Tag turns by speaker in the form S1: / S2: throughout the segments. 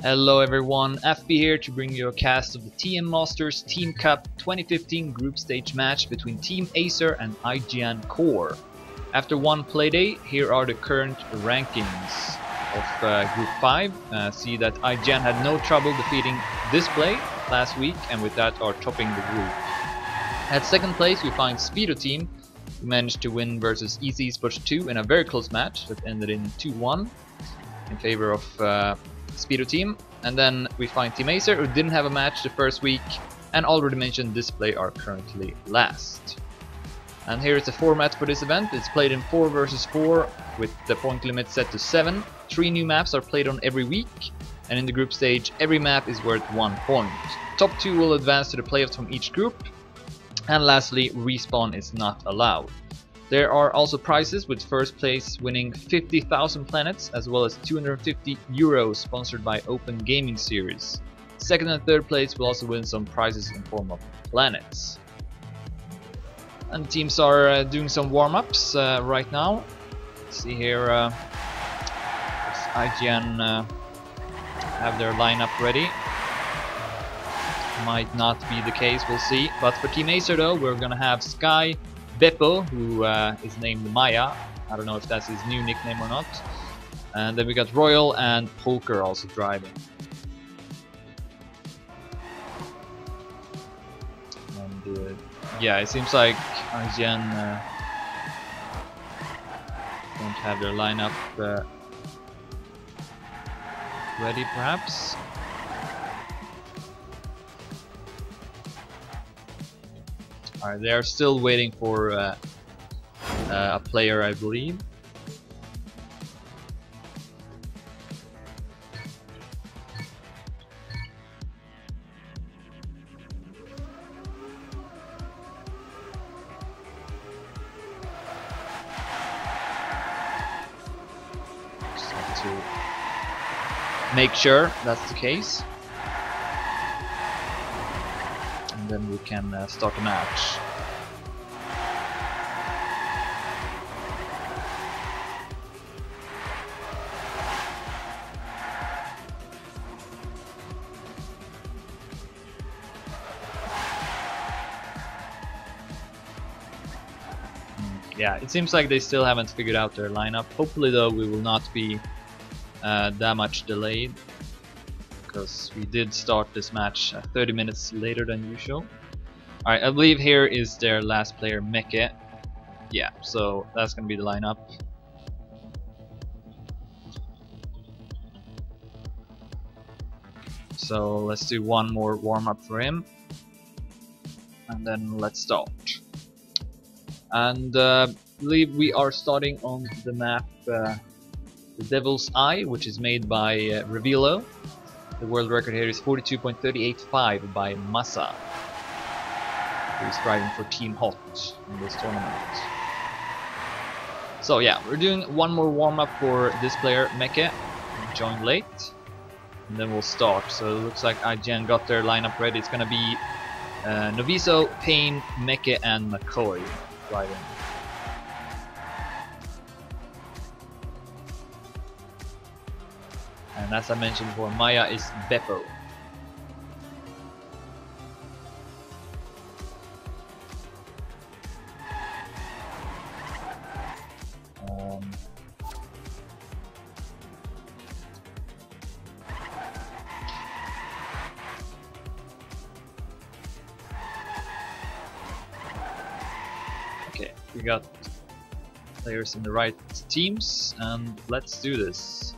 S1: Hello everyone, FB here to bring you a cast of the TM Masters Team Cup 2015 group stage match between Team Acer and iGn Core. After one playday, here are the current rankings of Group 5. See that iGn had no trouble defeating Display last week and with that are topping the group. At second place we find Speedo Team, who managed to win versus Easy Sports 2 in a very close match that ended in 2-1 in favor of Speedo Team. And then we find Team Acer, who didn't have a match the first week, and already mentioned Display are currently last. And here is the format for this event. It's played in 4 versus 4 with the point limit set to 7. 3 new maps are played on every week, and in the group stage every map is worth 1 point. Top 2 will advance to the playoffs from each group, and lastly respawn is not allowed. There are also prizes, with first place winning 50,000 planets as well as 250 euros sponsored by Open Gaming Series. Second and third place will also win some prizes in form of planets. And the teams are doing some warm-ups right now. Let's see here, iGn have their lineup ready. Might not be the case, we'll see. But for Team Acer though, we're gonna have Sky, Beppo, who is named Maya. I don't know if that's his new nickname or not. And then we got Royal and Poker also driving. And yeah, it seems like iGn don't have their lineup ready, perhaps. Alright, they are still waiting for a player, I believe. Just have to make sure that's the case. And then we can start the match. Yeah, it seems like they still haven't figured out their lineup. Hopefully though we will not be that much delayed, because we did start this match 30 minutes later than usual. Alright, I believe here is their last player, Meke. Yeah, so that's gonna be the lineup. So let's do one more warm-up for him, and then let's start. And I believe we are starting on the map the Devil's Eye, which is made by Revilo. The world record here is 42.385 by Massa, who is driving for Team Hot in this tournament. So yeah, we're doing one more warm-up for this player, Meke, who joined late, and then we'll start. So it looks like iGn got their lineup ready. It's gonna be Noviso, Payne, Meke, and McCoy driving. And as I mentioned before, Maya is Beppo. Okay, we got players in the right teams, and let's do this.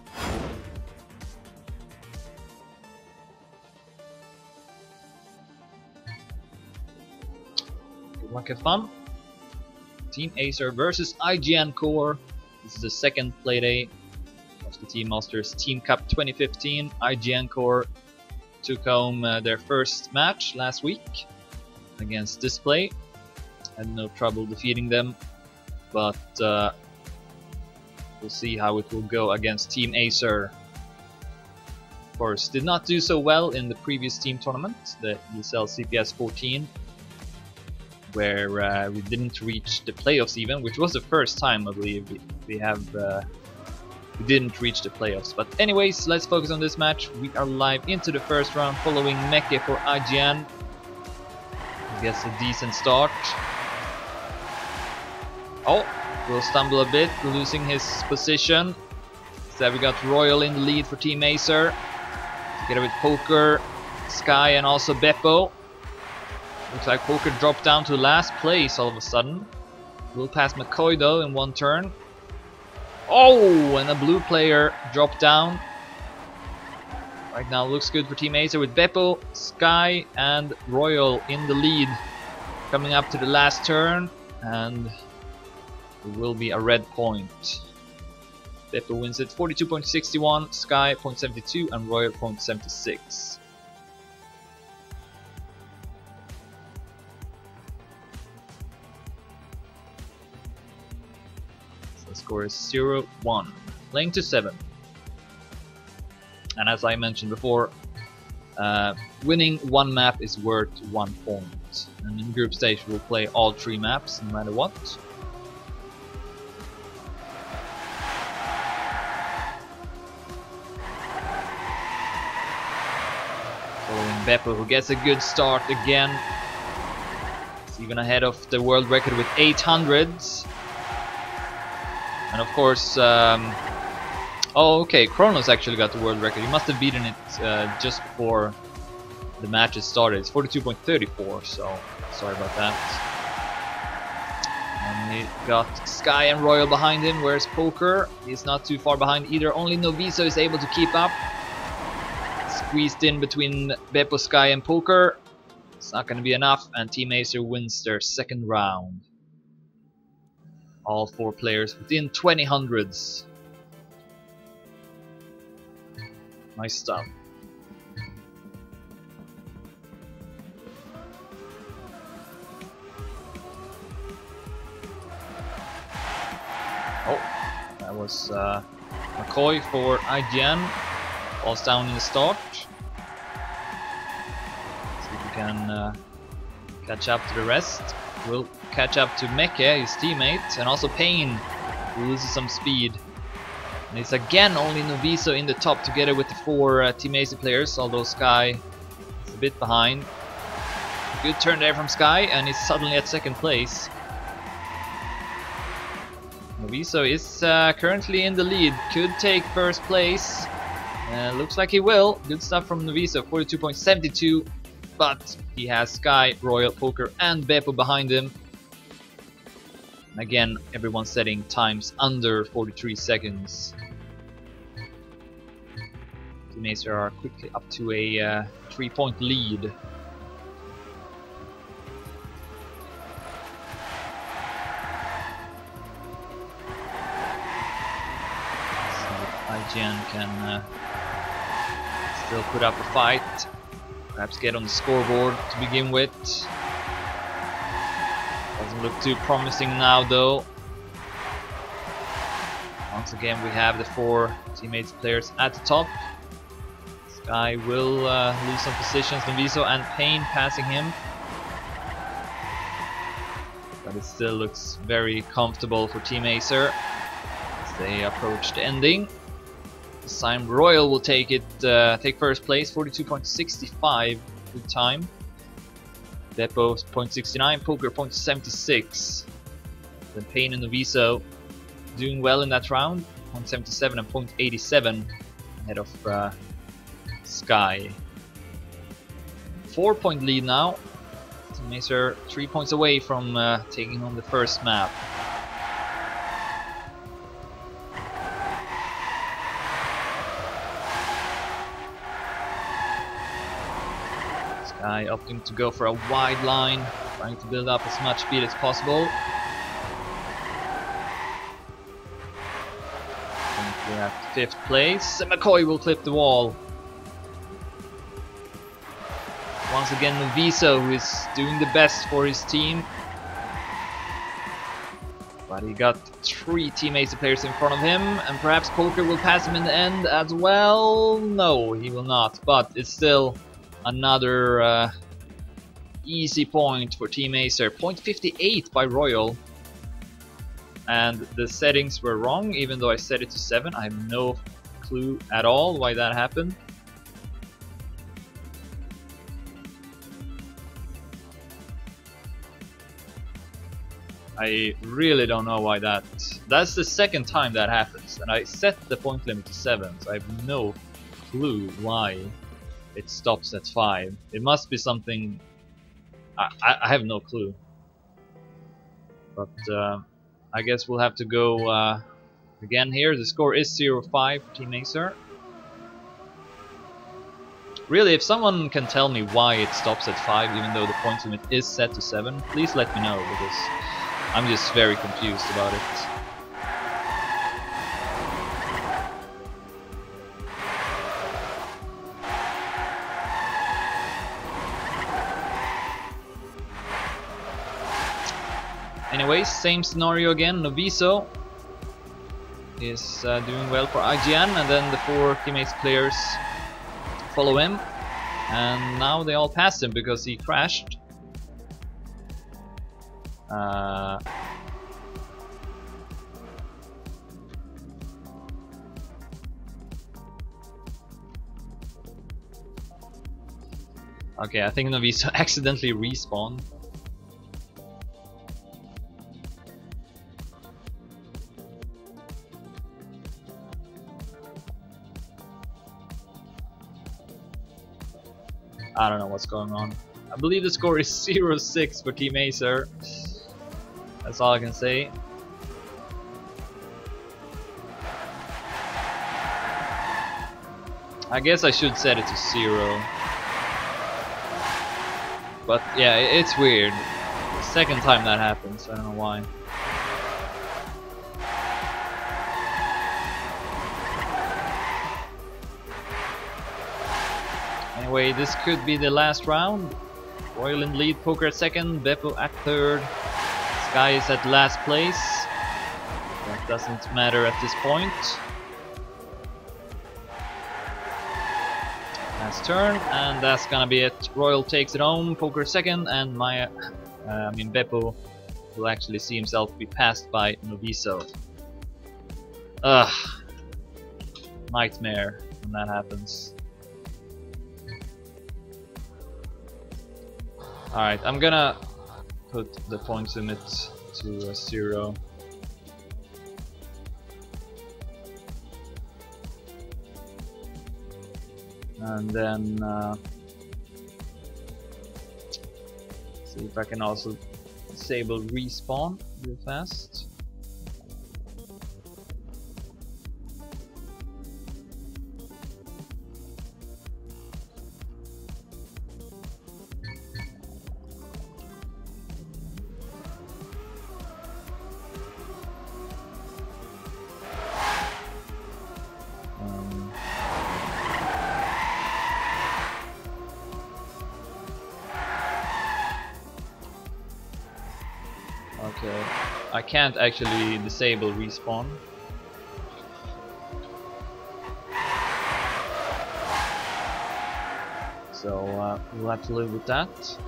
S1: Good luck, have fun. Team Acer versus iGn Core. This is the second playday of the Team Masters Team Cup 2015. iGn Core took home their first match last week against Display. Had no trouble defeating them, but we'll see how it will go against Team Acer. Of course, did not do so well in the previous team tournament, the ESL CPS 14, where we didn't reach the playoffs even, which was the first time I believe we have we didn't reach the playoffs. But anyways, let's focus on this match. We are live into the first round following Meke for iGn. He gets a decent start. Oh, will stumble a bit, losing his position. Instead we got Royal in the lead for Team Acer, together with Poker, Sky and also Beppo. Looks like Poker dropped down to last place all of a sudden. Will pass McCoy though in one turn. Oh, and a blue player dropped down. Right now looks good for Team Acer with Beppo, Sky and Royal in the lead. Coming up to the last turn, and it will be a red point. Beppo wins it 42.61, Sky 0.72 and Royal 0.76. So the score is 0-1, playing to 7. And as I mentioned before, winning one map is worth 1 point. And in group stage we'll play all 3 maps no matter what. Following Beppo, who gets a good start again. He's even ahead of the world record with 800s. And of course, oh, okay, Kronos actually got the world record. He must have beaten it just before the matches started. It's 42.34, so sorry about that. And he got Sky and Royal behind him. Where's Poker? He's not too far behind either. Only Noviso is able to keep up. Squeezed in between Beppo, Sky and Poker. It's not going to be enough, and Team Acer wins their second round. All 4 players within 2000s. Nice stuff. Oh, that was McCoy for iGn. Falls down in the start. See if we can catch up to the rest. We'll catch up to Meke, his teammate, and also Payne, who loses some speed. And it's again only Noviso in the top together with the 4 Team Acer players, although Sky is a bit behind. Good turn there from Sky, and he's suddenly at second place. Noviso is currently in the lead, could take first place. Looks like he will. Good stuff from Noviso, 42.72, but he has Sky, Royal, Poker and Beppo behind him. And again, everyone's setting times under 43 seconds. Team Acer are quickly up to a 3-point lead. iGn can still put up a fight, perhaps get on the scoreboard to begin with. Doesn't look too promising now though. Once again we have the 4 teammates players at the top. Sky will lose some positions, Noviso and Payne passing him. But it still looks very comfortable for Team Acer as they approach the ending. This time Royal will take first place, 42.65 good time. Beppo 0.69, Poker 0.76. Then Payne and Noviso doing well in that round, 0.77 and 0.87 ahead of Sky. 4-point lead now. Team Acer 3 points away from taking on the first map. Sky opting to go for a wide line, trying to build up as much speed as possible. We have 5th place, and McCoy will clip the wall. Once again Noviso, who is doing the best for his team. But he got 3 Team Acer players in front of him, and perhaps Poker will pass him in the end as well. No, he will not, but it's still another easy point for Team Acer. 0.58 by Royal. and the settings were wrong even though I set it to 7. I have no clue at all why that happened. I really don't know why that's the second time that happens, and I set the point limit to 7, so I have no clue why it stops at 5. It must be something I have no clue. But I guess we'll have to go again here. The score is 0-5 for Team Acer. Really, if someone can tell me why it stops at 5 even though the point limit is set to 7, please let me know, because I'm just very confused about it. Anyways, same scenario again. Noviso is doing well for IGN, and then the 4 teammates players follow him, and now they all passed him because he crashed. Okay, I think Noviso accidentally respawned. I don't know what's going on. I believe the score is 0-6 for Team Acer. That's all I can say. I guess I should set it to 0. But yeah, it's weird. The second time that happens, I don't know why. Anyway, this could be the last round. Royal in lead, Poker at second, Beppo at third. Sky is at last place. That doesn't matter at this point. Last turn, and that's gonna be it. Royal takes it home, Poker second, and Beppo will actually see himself be passed by Noviso. Ugh. Nightmare when that happens. Alright, I'm gonna put the point limit to 0. And then see if I can also disable respawn real fast. Okay, I can't actually disable respawn. So we'll have to live with that.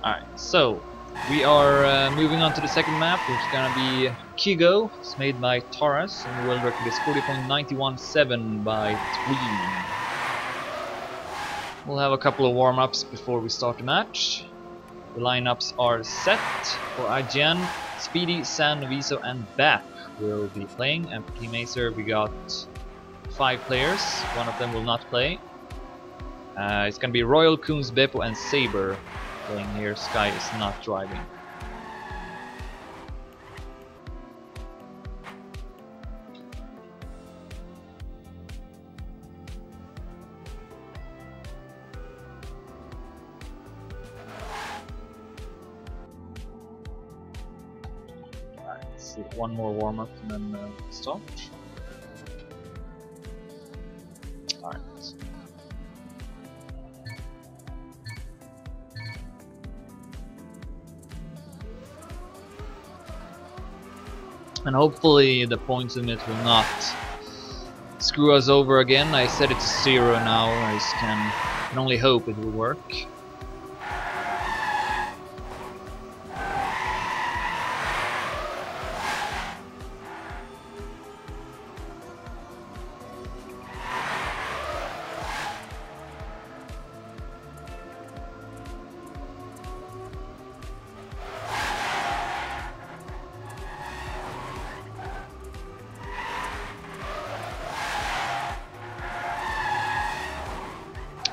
S1: Alright, so we are moving on to the second map, which is gonna be Kigo. It's made by Taurus, and the world record is 40.917 by Tween. We'll have a couple of warm-ups before we start the match. The lineups are set for IGN. Speedy, San, Noviso, and Bap will be playing, and for Team Acer we got 5 players. One of them will not play. It's gonna be Royal, Coons, Beppo, and Saber playing here. Sky is not driving. Let's do one more warm-up and then start. Alright. And hopefully the points limit will not screw us over again. I set it to 0 now. I just can only hope it will work.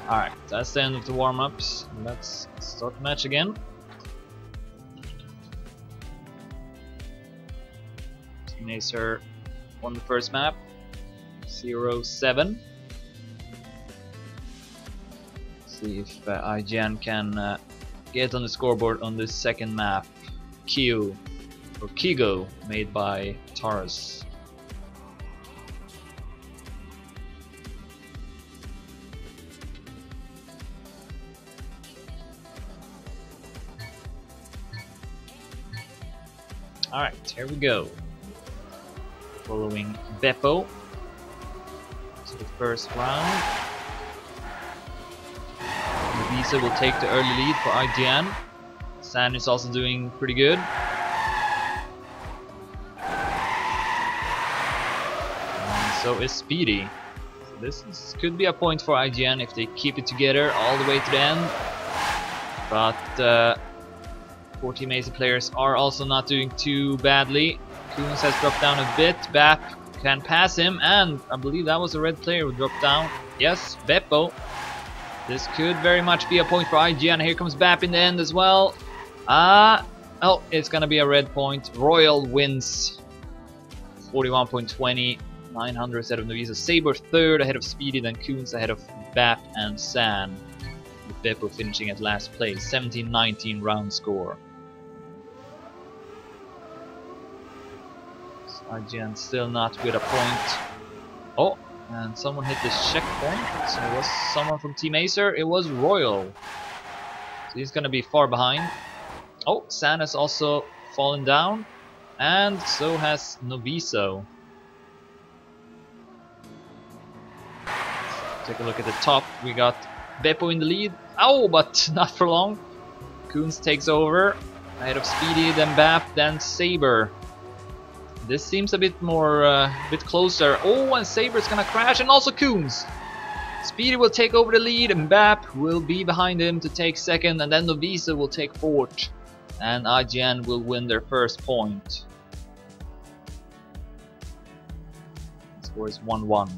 S1: Alright, that's the end of the warm-ups. Let's start the match again. Team Acer won the first map, 0-7. See if iGn can get on the scoreboard on this second map, Kigo, made by Taurus. Alright, here we go. Following Beppo to the first round. Visa will take the early lead for IGN. San is also doing pretty good. And so is Speedy. So this could be a point for IGN if they keep it together all the way to the end. But 4 Team Acer players are also not doing too badly. Koons has dropped down a bit. Bap can pass him, and I believe that was a red player who dropped down. Yes, Beppo. This could very much be a point for IGN. Here comes Bap in the end as well. Oh, it's gonna be a red point. Royal wins 41.20, 900 ahead of Novisa. Saber third ahead of Speedy, then Koons ahead of Bap and San. With Beppo finishing at last place. 17-19 round score. IGN still not with a point. Oh, and someone hit this checkpoint. So it was someone from Team Acer. It was Royal. So he's gonna be far behind. Oh, San has also fallen down. And so has Noviso. Take a look at the top. We got Beppo in the lead. Oh, but not for long. Koons takes over. Ahead of Speedy, then Bap, then Saber. This seems a bit more, bit closer. Oh, and Saber's gonna crash, and also Koons. Speedy will take over the lead, and Bap will be behind him to take second, and then Novisa will take fourth. And IGN will win their first point. The score is 1-1.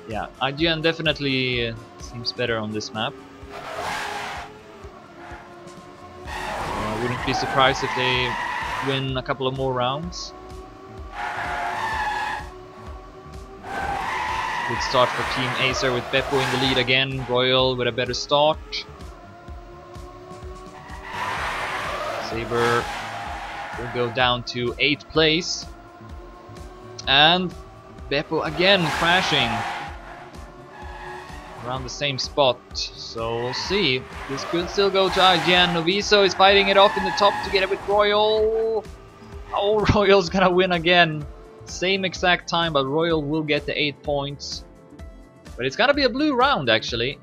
S1: Yeah, IGN definitely seems better on this map. I wouldn't be surprised if they win a couple of more rounds. Good start for Team Acer with Beppo in the lead again. Royal with a better start. Saber will go down to 8th place. And Beppo again crashing around the same spot, so we'll see. This could still go to IGN. Noviso is fighting it off in the top to get it with Royal. Oh, Royal's gonna win again. Same exact time, but Royal will get the 8 points. But it's gonna be a blue round actually,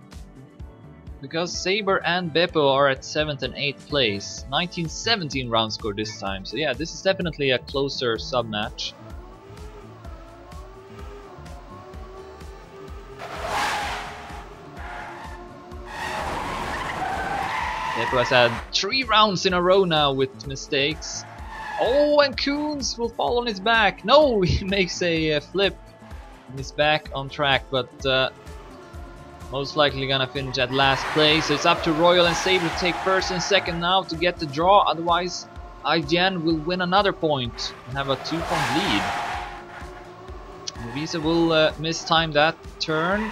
S1: because Saber and Beppo are at 7th and 8th place. 19-17 round score this time. So yeah, this is definitely a closer sub match. Beppo has had 3 rounds in a row now with mistakes. Oh, and Koons will fall on his back. No, he makes a flip. And he's back on track, but most likely gonna finish at last place. So it's up to Royal and Saber to take first and second now to get the draw. Otherwise, IGN will win another point and have a 2-point lead. Novisa will mistime that turn.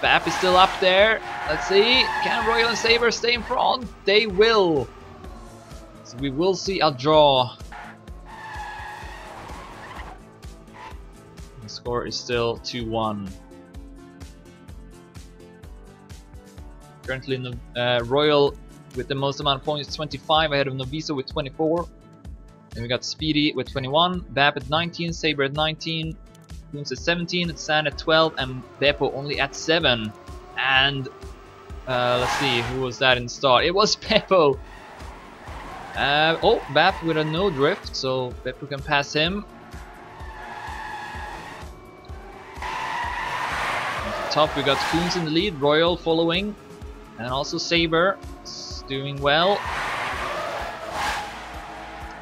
S1: Bap is still up there. Let's see. Can Royal and Saber stay in front? They will. So we will see a draw. The score is still 2-1. Currently, Royal with the most amount of points, 25, ahead of Noviso with 24. Then we got Speedy with 21, Bap at 19, Saber at 19, Coons at 17, San at 12, and Beppo only at 7. And let's see, who was that in the start? It was Beppo. Oh, Bap with a no drift, so Beppo can pass him. At the top we got Coons in the lead, Royal following, and also Saber doing well.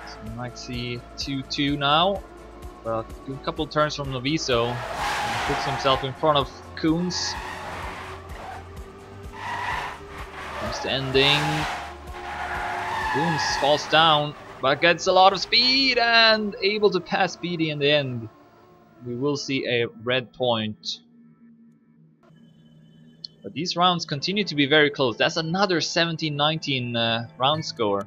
S1: So we might see 2-2 now, but a couple turns from Noviso. He puts himself in front of Coons. Comes to ending. Coons falls down, but gets a lot of speed and able to pass Speedy in the end. We will see a red point. But these rounds continue to be very close. That's another 17-19 round score.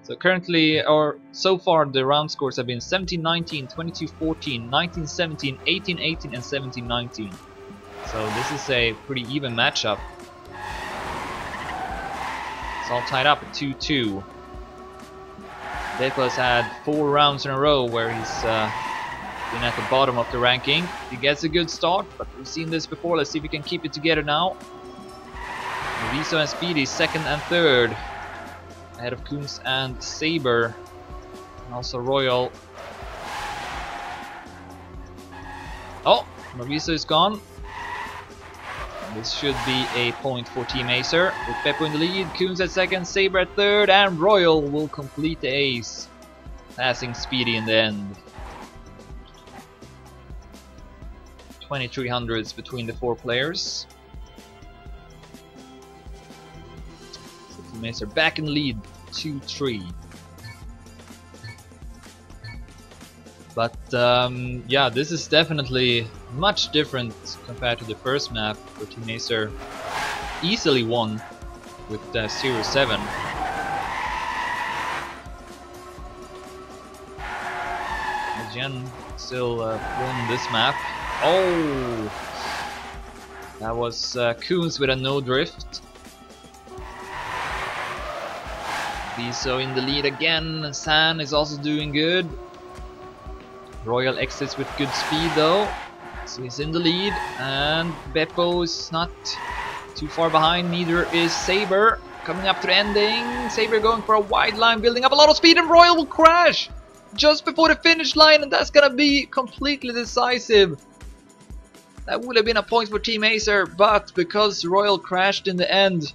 S1: So currently, or so far, the round scores have been 17-19, 22-14, 19-17, 18-18, and 17-19. So this is a pretty even matchup. It's all tied up at 2-2. Beppo has had 4 rounds in a row where he's been at the bottom of the ranking. He gets a good start, but we've seen this before. Let's see if we can keep it together now. Noviso and Speedy second and third, ahead of Coons and Saber, and also Royal. Oh, Noviso is gone. This should be a point for Team Acer, with Beppo in the lead, Coons at second, Saber at third, and Royal will complete the ace, passing Speedy in the end. 2300s between the 4 players. So Team Acer back in the lead, 2-3. But yeah, this is definitely much different compared to the first map, where Team Acer easily won with 0-7. iGn still won this map. Oh, that was Coons with a no drift. Viso in the lead again. San is also doing good. Royal exits with good speed though, so he's in the lead, and Beppo is not too far behind, neither is Saber. Coming up to the ending, Saber going for a wide line, building up a lot of speed, and Royal will crash just before the finish line, and that's gonna be completely decisive. That would have been a point for Team Acer, but because Royal crashed in the end,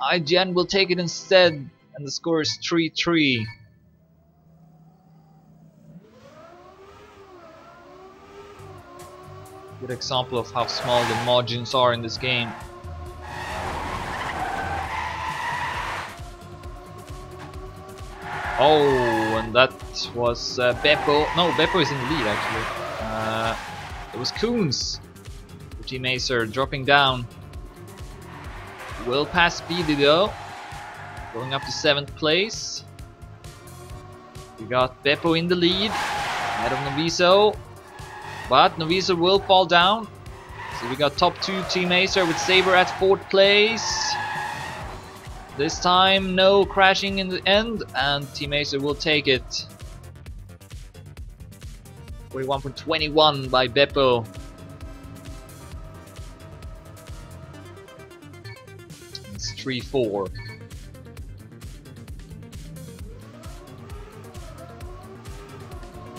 S1: iGn will take it instead, and the score is 3-3. Good example of how small the margins are in this game. Oh, and that was Beppo. No, Beppo is in the lead actually. It was Coons for Team Acer dropping down. Will pass Speedy though, going up to 7th place. We got Beppo in the lead, ahead of Noviso, but Noviso will fall down. So we got top 2 Team Acer with Saber at 4th place. This time no crashing in the end, and Team Acer will take it. 41.21 by Beppo. It's 3-4.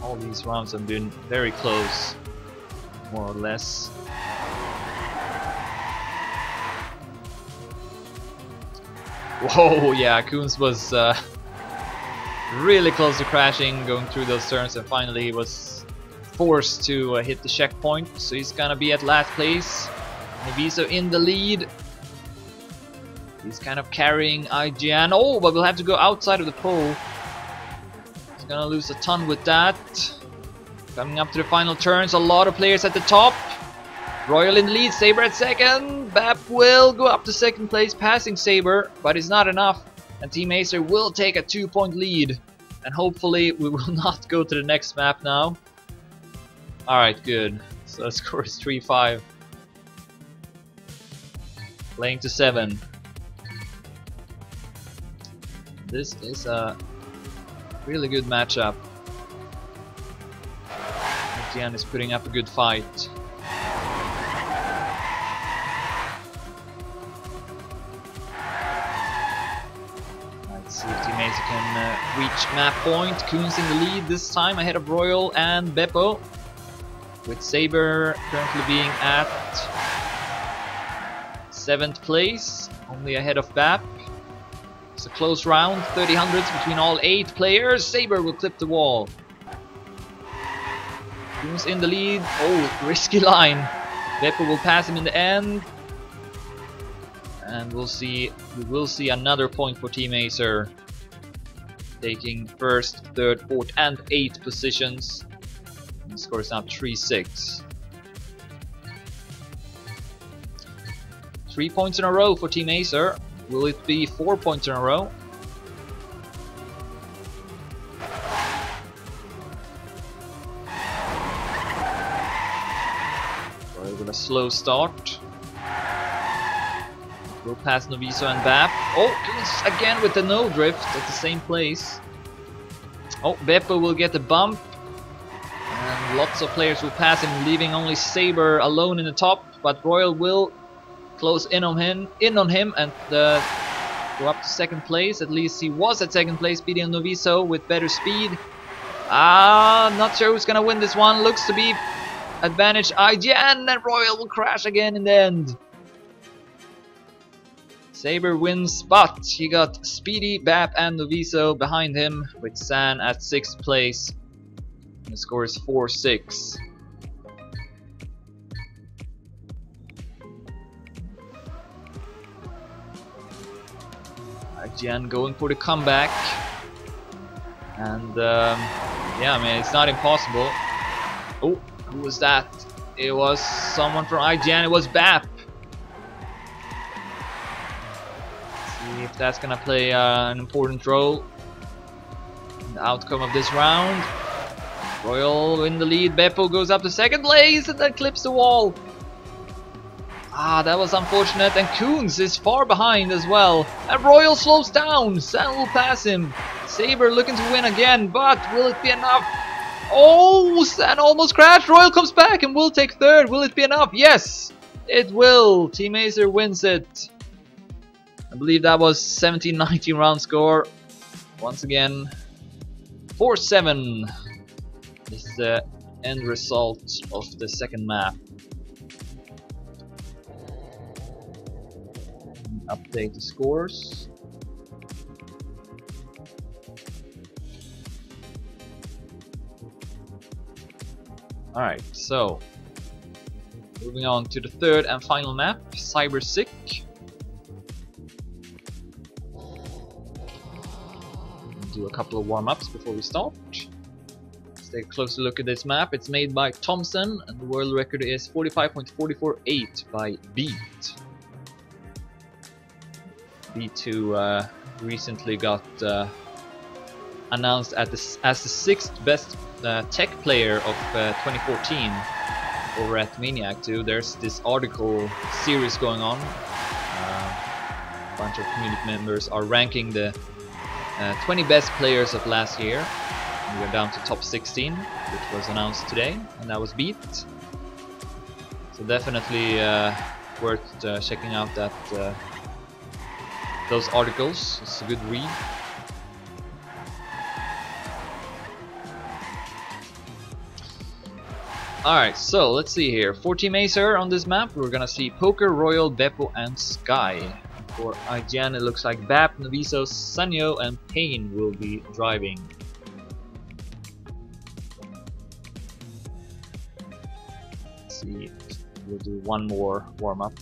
S1: All these rounds have been very close, more or less. Whoa, yeah, Coons was really close to crashing, going through those turns, and finally was forced to hit the checkpoint, so he's gonna be at last place. Noviso in the lead. He's kind of carrying iGn. Oh, but we'll have to go outside of the pole. He's gonna lose a ton with that. Coming up to the final turns, a lot of players at the top. Royal in the lead, Saber at second. Bap will go up to second place, passing Saber, but it's not enough. And Team Acer will take a 2-point lead. And hopefully we will not go to the next map now. Alright, good. So the score is 3-5. Playing to 7. This is a really good matchup. iGn is putting up a good fight. Let's see if Team Acer can reach map point. Coons in the lead this time, ahead of Royal and Beppo, with Saber currently being at 7th place, only ahead of Bap. It's a close round, 30 hundredths between all 8 players. Saber will clip the wall. Coons in the lead. Oh, risky line. Beppo will pass him in the end. And we will see another point for Team Acer, taking 1st, 3rd, 4th and 8th positions. The score is now 3-6. 3 points in a row for Team Acer. Will it be 4 points in a row? Royal with a slow start. We'll pass Noviso and Bap. Oh, Coons again with the no drift at the same place. Oh, Beppo will get the bump. And lots of players will pass him, leaving only Saber alone in the top. But Royal will close in on him and go up to 2nd place. At least he was at 2nd place, beating Noviso with better speed. Not sure who's gonna win this one. Looks to be advantage iGn, and Royal will crash again in the end. Saber wins, but he got Speedy, Bap and Noviso behind him, with San at 6th place. The score is 4-6. iGn going for the comeback, and yeah, I mean, it's not impossible. Oh, who was that? It was someone from iGn. It was Bap. Let's see if that's gonna play an important role in the outcome of this round. Royal in the lead. Beppo goes up to 2nd place and then clips the wall. That was unfortunate, and Coons is far behind as well. And Royal slows down. San will pass him. Saber looking to win again, but will it be enough? Oh, San almost crashed. Royal comes back and will take 3rd. Will it be enough? Yes, it will. Team Acer wins it. I believe that was 17-19 round score. Once again, 4-7 is the end result of the 2nd map. Update the scores. Alright, so moving on to the 3rd and final map, Cyber Sick. Do a couple of warm-ups before we start. Let's take a closer look at this map. It's made by Thompson, and the world record is 45.448 by Beat. B2 recently got announced as the 6th best tech player of 2014 over at Maniac 2. There's this article series going on. A bunch of community members are ranking the 20 best players of last year. And we're down to top 16, which was announced today, and that was Beat. So definitely worth checking out that. Those articles. It's a good read. Alright, so let's see here. For Team Acer on this map, we're gonna see Poker, Royal, Beppo, and Sky. For iGn, it looks like Bap, Noviso, Sanyo, and Payne will be driving. Let's see, we'll do one more warm-up.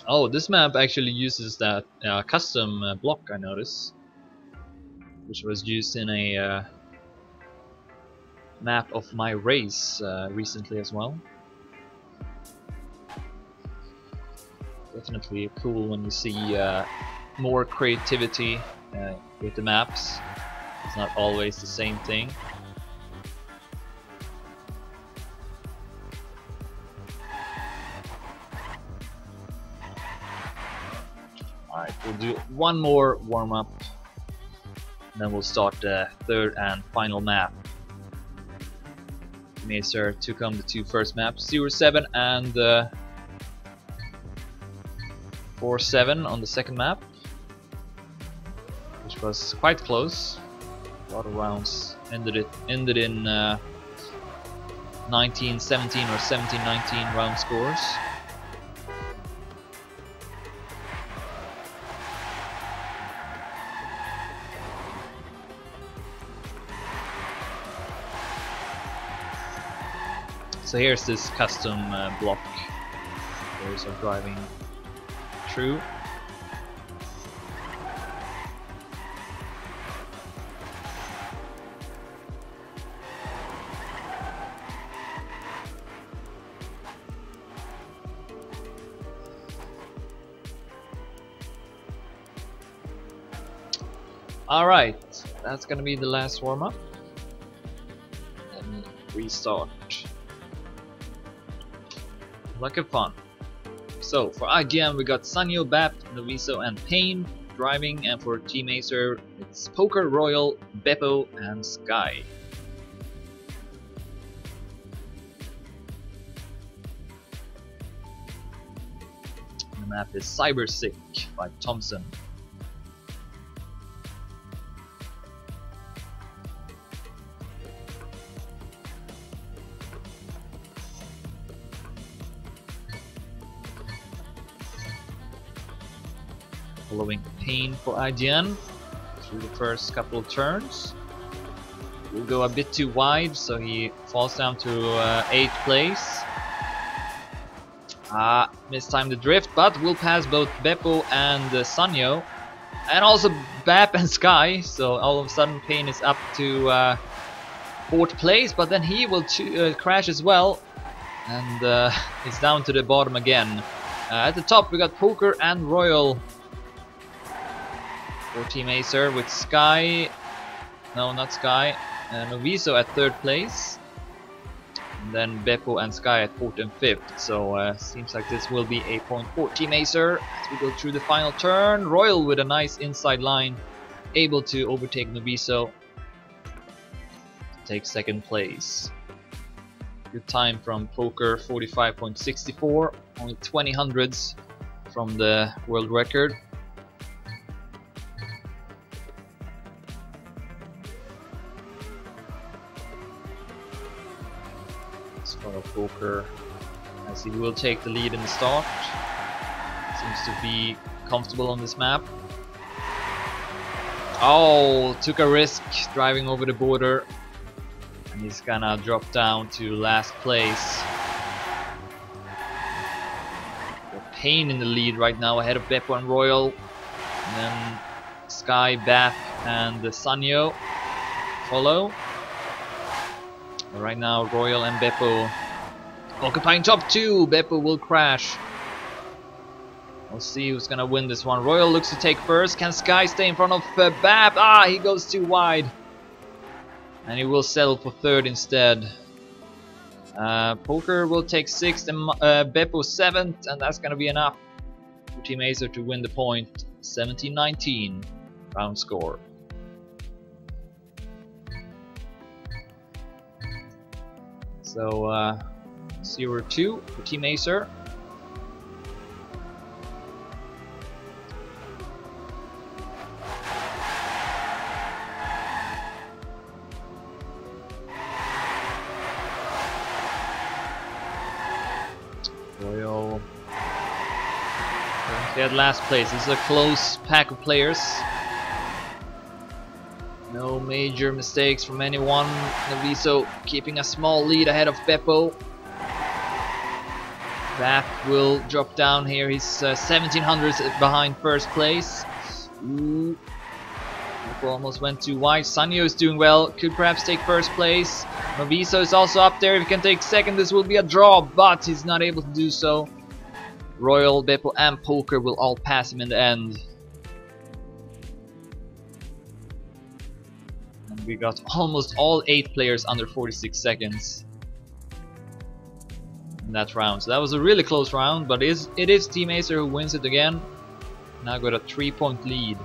S1: Oh, this map actually uses that custom block, I noticed, which was used in a map of my race recently as well. Definitely cool when you see more creativity with the maps. It's not always the same thing. Alright, we'll do one more warm-up, then we'll start the third and final map. Acer took on the two first maps, 0-7 and 4-7 on the second map, which was quite close. A lot of rounds ended in 19-17 or 17-19 round scores. So here's this custom block. Players are driving through. Alright, that's gonna be the last warm-up. And restart. Luck of fun. So for iGn we got Sanyo, Bap, Noviso and Payne driving, and for Team Acer it's Poker, Royal, Beppo and Sky. The map is Cybersick by Thompson. Following Payne for iGn through the first couple of turns. Will go a bit too wide, so he falls down to 8th place. Mistimed the drift, but will pass both Beppo and Sanyo, and also Bap and Sky. So all of a sudden Payne is up to 4th place, but then he will crash as well, and it's down to the bottom again. At the top we got Poker and Royal for Team Acer, with Sky, no not Sky, Noviso at 3rd place, and then Beppo and Sky at 4th and 5th. So seems like this will be a point for Team Acer as we go through the final turn. Royal with a nice inside line, able to overtake Noviso, take 2nd place. Good time from Poker, 45.64, only 20 hundredths from the world record. Poker, as he will take the lead in the start. Seems to be comfortable on this map. Oh, took a risk driving over the border, and he's gonna drop down to last place. Payne in the lead right now, ahead of Beppo and Royal, and then Sky, Bap and Sanyo follow. Right now Royal and Beppo occupying top 2. Beppo will crash. We'll see who's gonna win this one. Royal looks to take first. Can Sky stay in front of Bap? He goes too wide, and he will settle for 3rd instead. Poker will take 6th and Beppo 7th, and that's gonna be enough for Team Acer to win the point. 17-19 round score. So 0-2 for Team Acer. Royal currently at last place. This is a close pack of players. No major mistakes from anyone. Noviso keeping a small lead ahead of Beppo. Bap will drop down here. He's 1700 behind first place. Ooh. Almost went too wide. Sanyo is doing well. Could perhaps take first place. Noviso is also up there. If he can take second, this will be a draw, but he's not able to do so. Royal, Beppo, and Poker will all pass him in the end. And we got almost all 8 players under 46 seconds in that round. So that was a really close round, but it is Team Acer who wins it again. Now got a 3-point lead.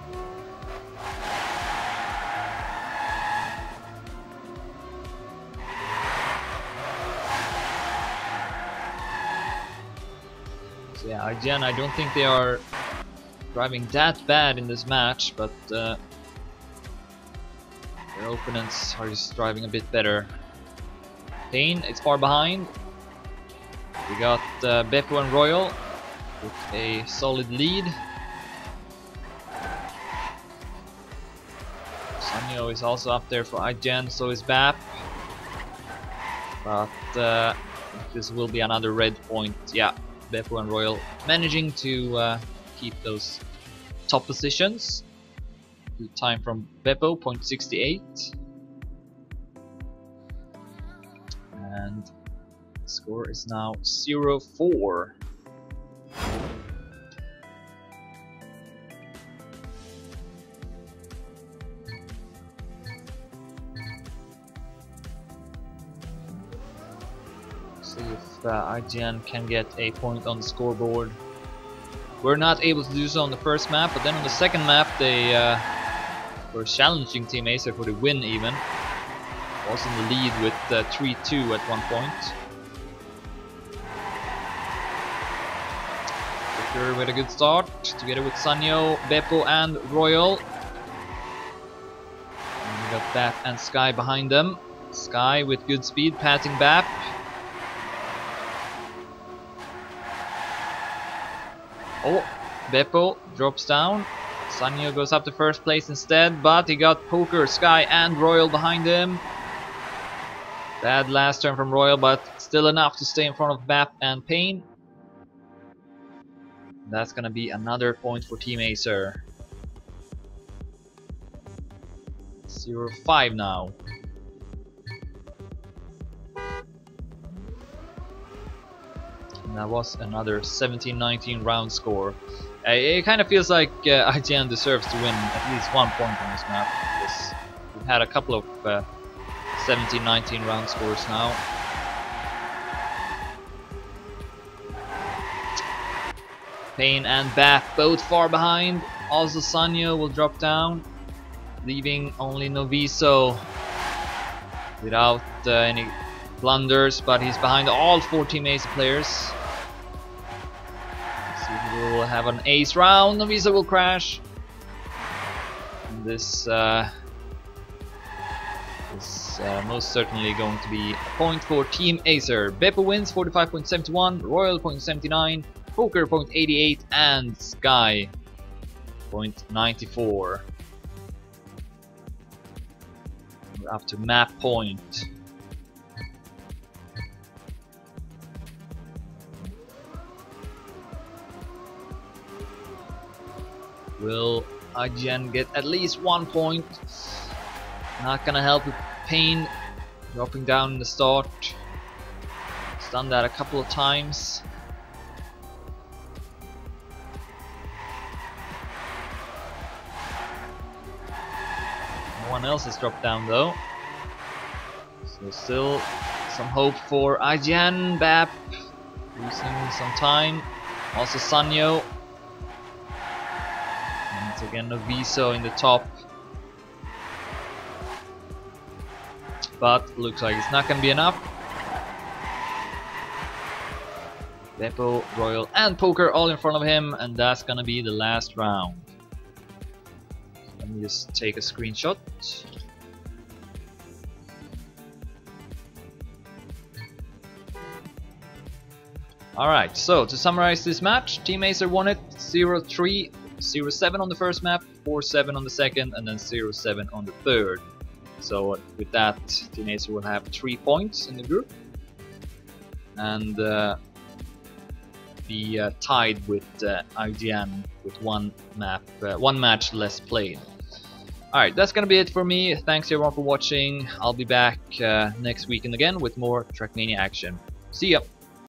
S1: So yeah, iGn, I don't think they are driving that bad in this match, but their opponents are just driving a bit better. Payne is far behind. We got Beppo and Royal with a solid lead. Sanyo is also up there for iGen, so is Bap. But this will be another red point. Yeah, Beppo and Royal managing to keep those top positions. Good time from Beppo, 0.68. And the score is now 0-4. See if iGn can get a point on the scoreboard. We're not able to do so on the first map, but then on the second map they were challenging Team Acer for the win even. Was in the lead with 3-2 at one point. Victor with a good start, together with Sanyo, Beppo and Royal. And we got Bap and Sky behind them. Sky with good speed, patting Bap. Oh, Beppo drops down. Sanyo goes up to first place instead, but he got Poker, Sky and Royal behind him. Bad last turn from Royal, but still enough to stay in front of Bap and Payne. That's gonna be another point for Team Acer. 0-5 now. And that was another 17-19 round score. It kind of feels like iGn deserves to win at least 1 point on this map, because we've had a couple of 17-19 round scores now. Payne and Bap both far behind. Also Sanyo will drop down, leaving only Noviso without any blunders, but he's behind all 4 Team Ace players. So we will have an ace round. Noviso will crash. And this is most certainly going to be a point for Team Acer. Beppo wins 45.71, Royal 0.79, Poker 0.88 and Sky 0.94. We're up to map point. Will iGn get at least 1 point? Not gonna help with Payne dropping down in the start. He's done that a couple of times. No one else has dropped down though. So still some hope for iGn. Bap losing some time. Also Sanyo. And again Noviso in the top. But looks like it's not gonna be enough. Beppo, Royal and Poker all in front of him, and that's gonna be the last round. Let me just take a screenshot. Alright, so to summarize this match, Team Acer won it 0-3, 0-7 on the first map, 4-7 on the second, and then 0-7 on the third. So with that, Team Acer will have 3 points in the group. And be tied with iGn with one match less played. Alright, that's gonna be it for me. Thanks everyone for watching. I'll be back next weekend again with more Trackmania action. See ya!